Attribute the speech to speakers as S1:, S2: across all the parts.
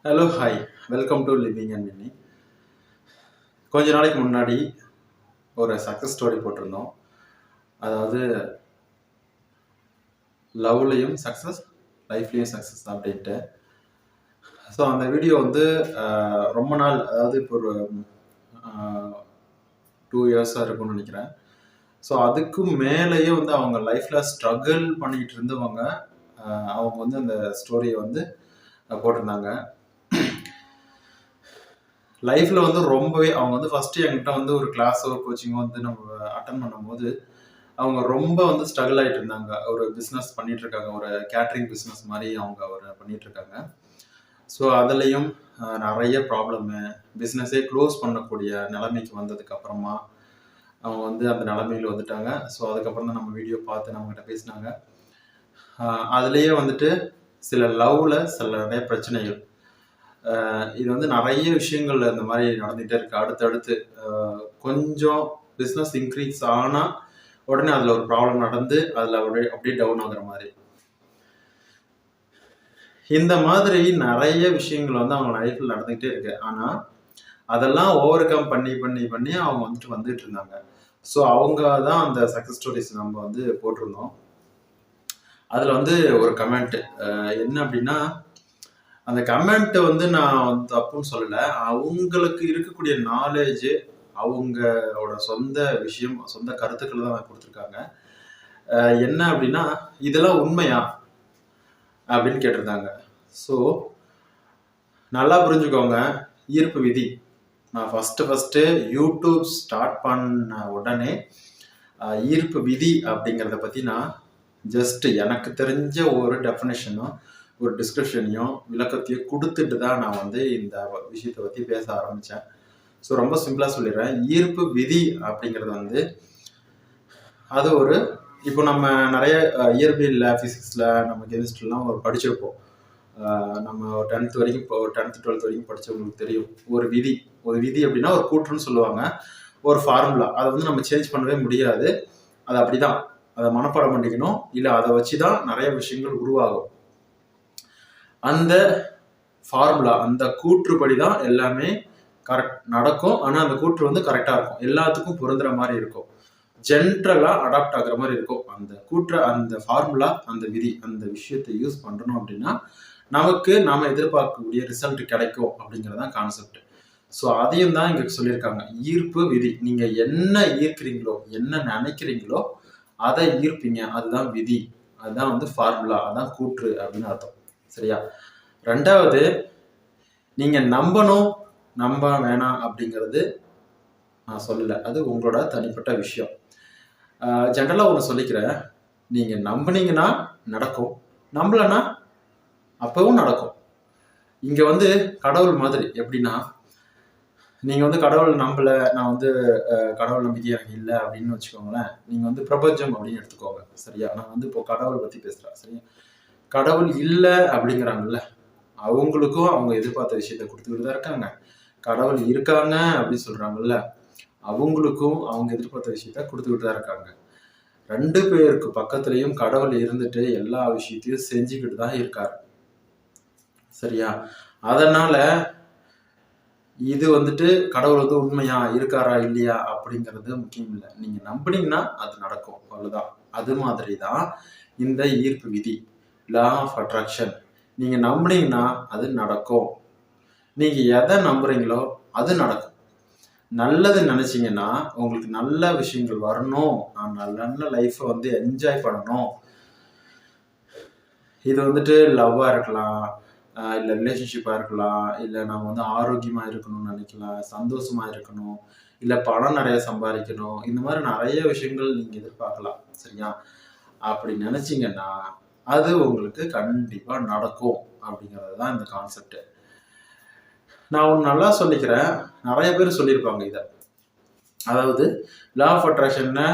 S1: Hello hi, welcome to living and Winny. கொஞ்ச நாளைக்கு முன்னாடி ஒரு சக்ஸஸ் ஸ்டோரி போட்டிருந்தோம். அதாவது லவ்லையும் சக்ஸஸ், லைஃப்லேயும் சக்ஸஸ் அப்படின்ட்டு. ஸோ அந்த வீடியோ வந்து ரொம்ப நாள், அதாவது இப்போ ஒரு 2 இயர்ஸாக இருக்கும்னு நினைக்கிறேன். ஸோ அதுக்கு மேலேயே வந்து அவங்க லைஃப்பில் ஸ்ட்ரகிள் பண்ணிகிட்டு இருந்தவங்க அவங்க வந்து அந்த ஸ்டோரியை வந்து போட்டிருந்தாங்க. லைஃப்ல வந்து ரொம்பவே அவங்க வந்து ஃபர்ஸ்ட் என்கிட்ட வந்து ஒரு கிளாஸோ கோச்சிங்கோ வந்து நம்ம அட்டன் பண்ணும்போது அவங்க ரொம்ப வந்து ஸ்ட்ரகிள் ஆகிட்டு இருந்தாங்க. ஒரு பிஸ்னஸ் பண்ணிட்டு இருக்காங்க, ஒரு கேட்ரிங் பிஸ்னஸ் மாதிரி அவங்க ஒரு பண்ணிட்டு இருக்காங்க. ஸோ அதுலேயும் நிறைய ப்ராப்ளமு, பிஸ்னஸே க்ளோஸ் பண்ணக்கூடிய நிலைமைக்கு வந்ததுக்கு அப்புறமா அவங்க வந்து அந்த நிலைமையில் வந்துட்டாங்க. ஸோ அதுக்கப்புறம் தான் நம்ம வீடியோ பார்த்து நம்மகிட்ட பேசினாங்க. அதுலேயே வந்துட்டு சில லவ்வில் சில நிறைய பிரச்சனைகள், இது வந்து நிறைய விஷயங்கள் இந்த மாதிரி நடந்துகிட்டே இருக்கு. அடுத்தடுத்து கொஞ்சம் பிஸ்னஸ் இன்க்ரீஸ் ஆனால் உடனே அதில் ஒரு ப்ராப்ளம் நடந்து அதில் அப்படியே டவுன் ஆகுற மாதிரி, இந்த மாதிரி நிறைய விஷயங்கள் வந்து அவங்க லைஃப்பில் நடந்துகிட்டே இருக்கு. ஆனால் அதெல்லாம் ஓவர் கம் பண்ணி பண்ணி பண்ணி அவங்க வந்துட்டு இருந்தாங்க. ஸோ அவங்க தான் அந்த சக்ஸஸ் ஸ்டோரிஸ் நம்ம வந்து போட்டிருந்தோம். அதில் வந்து ஒரு கமெண்ட் என்ன அப்படின்னா, அந்த கமெண்ட் வந்து நான் தப்புன்னு சொல்லலை, அவங்களுக்கு இருக்கக்கூடிய நாலேஜ், அவங்களோட சொந்த விஷயம், சொந்த கருத்துக்கள் தான் கொடுத்துருக்காங்க. என்ன அப்படின்னா, இதெல்லாம் உண்மையா அப்படின்னு கேட்டிருந்தாங்க. ஸோ நல்லா புரிஞ்சுக்கோங்க, ஈர்ப்பு விதி. நான் ஃபஸ்ட்டு யூடியூப் ஸ்டார்ட் பண்ண உடனே ஈர்ப்பு விதி அப்படிங்கிறத பற்றி நான் ஜஸ்ட் எனக்கு தெரிஞ்ச ஒரு டெஃபினேஷனும் ஒரு டிஸ்கிரிப்ஷனையும் விளக்கத்தையும் கொடுத்துட்டு தான் நான் வந்து இந்த விஷயத்தை பற்றி பேச ஆரம்பித்தேன். ஸோ ரொம்ப சிம்பிளாக சொல்லிடுறேன். ஈர்ப்பு விதி அப்படிங்கிறது வந்து அது ஒரு, இப்போ நம்ம நிறைய இயற்பியலில், ஃபிசிக்ஸில், நம்ம கெமிஸ்ட்ரிலாம் ஒரு படிச்சிருப்போம். நம்ம 10th வரைக்கும், இப்போ 10th 12th வரைக்கும் படித்தவங்களுக்கு தெரியும். ஒரு விதி அப்படின்னா ஒரு கூற்றுன்னு சொல்லுவாங்க, ஒரு ஃபார்முலா. அதை வந்து நம்ம சேஞ்ச் பண்ணவே முடியாது. அது அப்படி தான், அதை மனப்பாடம் பண்ணிக்கணும், இல்லை அதை வச்சு தான் நிறைய விஷயங்கள் உருவாகும். அந்த ஃபார்முலா, அந்த கூற்றுப்படி தான் எல்லாமே கரெக்ட் நடக்கும். ஆனால் அந்த கூற்று வந்து கரெக்டாக இருக்கும், எல்லாத்துக்கும் பொருந்துற மாதிரி இருக்கும், ஜென்ரலாக அடாப்ட் ஆகுற மாதிரி இருக்கும். அந்த கூற்று, அந்த ஃபார்முலா, அந்த விதி, அந்த விஷயத்தை யூஸ் பண்ணணும் அப்படின்னா நமக்கு நாம எதிர்பார்க்கக்கூடிய ரிசல்ட் கிடைக்கும் அப்படிங்கிறது தான் கான்செப்ட். ஸோ அதையும் தான் இங்கே சொல்லியிருக்காங்க. ஈர்ப்பு விதி. நீங்கள் என்ன ஈர்க்கிறீங்களோ, என்ன நினைக்கிறீங்களோ அதை ஈர்ப்பீங்க. அதுதான் விதி, அதுதான் வந்து ஃபார்முலா, அதுதான் கூற்று அப்படின்னு அர்த்தம். சரியா? ரெண்டாவது, நீங்கள் நம்பணும் நம்ப வேணாம் அப்படிங்கிறது நான் சொல்லலை, அது உங்களோட தனிப்பட்ட விஷயம். ஜென்ரலாக ஒன்று சொல்லிக்கிறேன், நீங்கள் நம்பினீங்கன்னா நடக்கும், நம்பலைன்னா அப்பவும் நடக்கும். இங்கே வந்து கடவுள் மாதிரி. எப்படின்னா, நீங்கள் வந்து கடவுள் நம்பலை, நான் வந்து கடவுள் நம்பிக்கை எனக்கு இல்லை அப்படின்னு வச்சுக்கோங்களேன். நீங்கள் வந்து பிரபஞ்சம் அப்படின்னு எடுத்துக்கோங்க. சரியா? நான் வந்து இப்போ கடவுளை பற்றி பேசுகிறேன். சரியா? கடவுள் இல்லை அப்படிங்கிறாங்கல்ல, அவங்களுக்கும் அவங்க எதிர்பார்த்த விஷயத்த கொடுத்துக்கிட்டு தான் இருக்காங்க. கடவுள் இருக்காங்க அப்படின்னு சொல்றாங்கல்ல, அவங்களுக்கும் அவங்க எதிர்பார்த்த விஷயத்த கொடுத்துக்கிட்டு தான் இருக்காங்க. 2 பேருக்கு பக்கத்துலையும் கடவுள் இருந்துட்டு எல்லா விஷயத்தையும் செஞ்சுக்கிட்டு தான் இருக்காரு. சரியா? அதனால இது வந்துட்டு கடவுள் வந்து உண்மையா இருக்காரா இல்லையா அப்படிங்கிறது முக்கியம் இல்லை. நீங்க நம்பினீங்கன்னா அது நடக்கும், அவ்வளவுதான். அது மாதிரி தான் இந்த ஈர்ப்பு விதி, லா ஆஃப் அட்ராக்ஷன். நீங்க நம்பினீங்கன்னா அது நடக்கும். நீங்க எதை நம்புறீங்களோ அது நடக்கும். நல்லது நினைச்சீங்கன்னா உங்களுக்கு நல்ல விஷயங்கள் வரணும், நான் நல்ல லைஃப்பை வந்து என்ஜாய் பண்ணணும். இது வந்துட்டு லவ்வா இருக்கலாம், இல்லை ரிலேஷன்ஷிப்பாக இருக்கலாம், இல்லை நம்ம வந்து ஆரோக்கியமாக இருக்கணும்னு நினைக்கலாம், சந்தோஷமாக இருக்கணும், இல்லை பணம் நிறைய சம்பாதிக்கணும், இந்த மாதிரி நிறைய விஷயங்கள் நீங்கள் எதிர்பார்க்கலாம். சரியா? அப்படி நினச்சிங்கன்னா அது உங்களுக்கு கண்டிப்பாக நடக்கும் அப்படிங்கிறது தான் இந்த கான்செப்ட். நான் ஒன்று நல்லா சொல்லிக்கிறேன், நிறைய பேர் சொல்லியிருப்பாங்க இதை. அதாவது லா ஆஃப் அட்ராக்ஷனை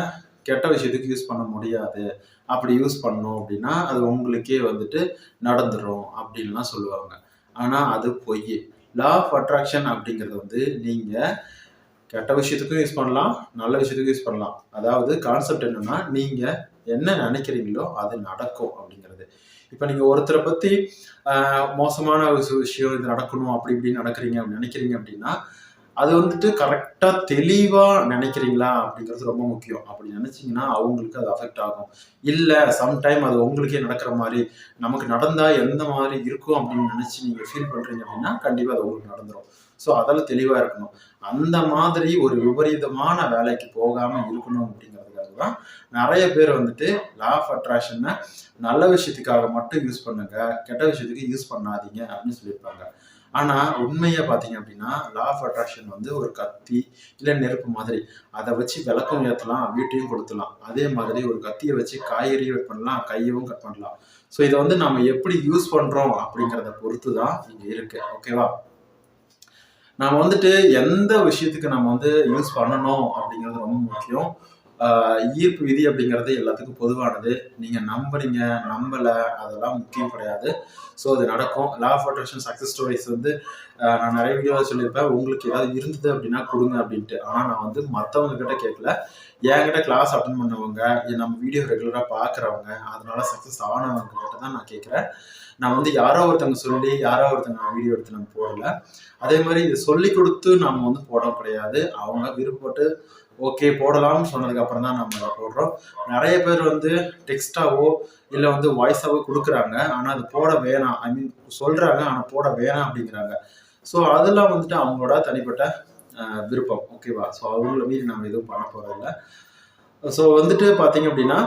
S1: கெட்ட விஷயத்துக்கு யூஸ் பண்ண முடியாது, அப்படி யூஸ் பண்ணோம் அப்படின்னா அது உங்களுக்கே வந்துட்டு நடந்துடும் அப்படின்லாம் சொல்லுவாங்க. ஆனால் அது பொய். லா ஆஃப் அட்ராக்ஷன் அப்படிங்கிறது வந்து நீங்கள் கெட்ட விஷயத்துக்கும் யூஸ் பண்ணலாம், நல்ல விஷயத்துக்கும் யூஸ் பண்ணலாம். அதாவது கான்செப்ட் என்னன்னா, நீங்கள் என்ன நினைக்கிறீங்களோ அது நடக்கும் அப்படிங்கிறது. இப்போ நீங்க ஒருத்தரை பத்தி மோசமான ஒரு விஷயம் இது நடக்கணும் அப்படி இப்படி நடக்கிறீங்க நினைக்கிறீங்க அப்படின்னா அது வந்துட்டு கரெக்டா தெளிவா நினைக்கிறீங்களா அப்படிங்கிறது ரொம்ப முக்கியம். அப்படி நினைச்சீங்கன்னா அவங்களுக்கு அது அஃபெக்ட் ஆகும். இல்ல சம்டைம் அது உங்களுக்கே நடக்கிற மாதிரி நமக்கு நடந்தா எந்த மாதிரி இருக்கும் அப்படின்னு நினைச்சு நீங்க ஃபீல் பண்றீங்க அப்படின்னா கண்டிப்பா அது உங்களுக்கு நடந்துரும். ஸோ அதெல்லாம் தெளிவா இருக்கணும். அந்த மாதிரி ஒரு விபரீதமான வேலைக்கு போகாம இருக்கணும் அப்படிங்கிறதுக்காக தான் நிறைய பேர் வந்துட்டு லா ஆஃப் அட்ராக்ஷனை நல்ல விஷயத்துக்காக மட்டும் யூஸ் பண்ணுங்க, கெட்ட விஷயத்துக்கு யூஸ் பண்ணாதீங்க அப்படின்னு சொல்லியிருப்பாங்க. ஆனா உண்மையா பாத்தீங்க அப்படின்னா லா ஆஃப் அட்ராக்ஷன் வந்து ஒரு கத்தி இல்ல நெருப்பு மாதிரி. அதை வச்சு விளக்கம் ஏற்றலாம், வீட்டையும் கொடுத்துலாம். அதே மாதிரி ஒரு கத்தியை வச்சு காய்கறியும் கட் பண்ணலாம், கையவும் கட் பண்ணலாம். ஸோ இதை வந்து நம்ம எப்படி யூஸ் பண்றோம் அப்படிங்கிறத பொறுத்து தான் இங்க இருக்கு. ஓகேவா? நாம வந்துட்டு எந்த விஷயத்துக்கு நம்ம வந்து யூஸ் பண்ணணும் அப்படிங்கிறது ரொம்ப முக்கியம். ஈர்ப்பு விதி அப்படிங்கிறது எல்லாத்துக்கும் பொதுவானது. நீங்க நம்புறீங்க, நம்பல அதெல்லாம் முக்கியம் கிடையாது. ஸோ அது நடக்கும். Law of attraction success stories வந்து நான் நிறைய வீடியோவில் சொல்லியிருப்பேன். உங்களுக்கு ஏதாவது இருந்தது அப்படின்னா கொடுங்க அப்படின்ட்டு. ஆனால் நான் வந்து மற்றவங்க கிட்ட கேட்கல. என்கிட்ட கிளாஸ் அட்டன் பண்ணவங்க, நம்ம வீடியோ ரெகுலராக பார்க்குறவங்க, அதனால சக்ஸஸ் ஆனவங்க கிட்ட தான் நான் கேட்குறேன். நான் வந்து யாரோ ஒருத்தவங்க சொல்லி யாரோ ஒருத்தவங்க வீடியோ எடுத்து நம்ம போடல. அதே மாதிரி இதை சொல்லி கொடுத்து நம்ம வந்து போட கிடையாது. அவங்க விருப்பப்பட்டு ஓகே போடலாம்னு சொன்னதுக்கு அப்புறம் தான் நம்ம அதை போடுறோம். நிறைய பேர் வந்து டெக்ஸ்டாவோ இல்லை வந்து வாய்ஸாவோ கொடுக்குறாங்க. ஆனால் அது போட வேணாம், ஐ மீன் சொல்றாங்க ஆனால் போட வேணாம் அப்படிங்கிறாங்க. ஸோ அதெல்லாம் வந்துட்டு அவங்களோட தனிப்பட்ட விருப்பம். ஓகேவா? ஸோ அவங்கள மீறி நம்ம எதுவும் பண்ண போறதில்ல. ஸோ வந்துட்டு பார்த்தீங்க அப்படின்னா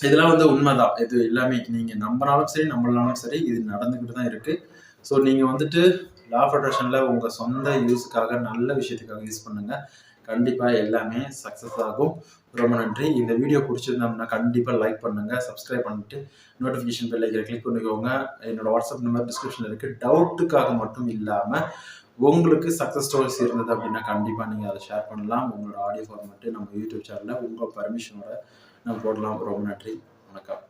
S1: இதெல்லாம் வந்து உண்மைதான். இது எல்லாமே நீங்க நம்பினாலும் சரி நம்பலனாலும் சரி இது நடந்துக்கிட்டு தான் இருக்கு. ஸோ நீங்க வந்துட்டு லா ஆஃப் அட்ராக்ஷன்ல உங்க சொந்த யூஸுக்காக நல்ல விஷயத்துக்காக யூஸ் பண்ணுங்க. கண்டிப்பா எல்லாமே சக்ஸஸ் ஆகும். ரொம்ப நன்றி. இந்த வீடியோ பிடிச்சிருந்தோம்னா கண்டிப்பா லைக் பண்ணுங்க, சப்ஸ்கிரைப் பண்ணிட்டு நோட்டிஃபிகேஷன் பெல் ஐக்கனை கிளிக் பண்ணிக்கோங்க. என்னோட வாட்ஸ்அப் நம்பர் டிஸ்கிரிப்ஷன்ல இருக்கு. டவுட்டுக்காக மட்டும் இல்லாம உங்களுக்கு சக்ஸஸ் ஸ்டோரிஸ் இருந்தது அப்படின்னா கண்டிப்பா நீங்க அதை ஷேர் பண்ணலாம். உங்களோட ஆடியோ ஃபார்மேட்டு நம்ம யூடியூப் சேனல்ல உங்க பர்மிஷனோட நம்ம போடலாம். ரொம்ப நன்றி. வணக்கம்.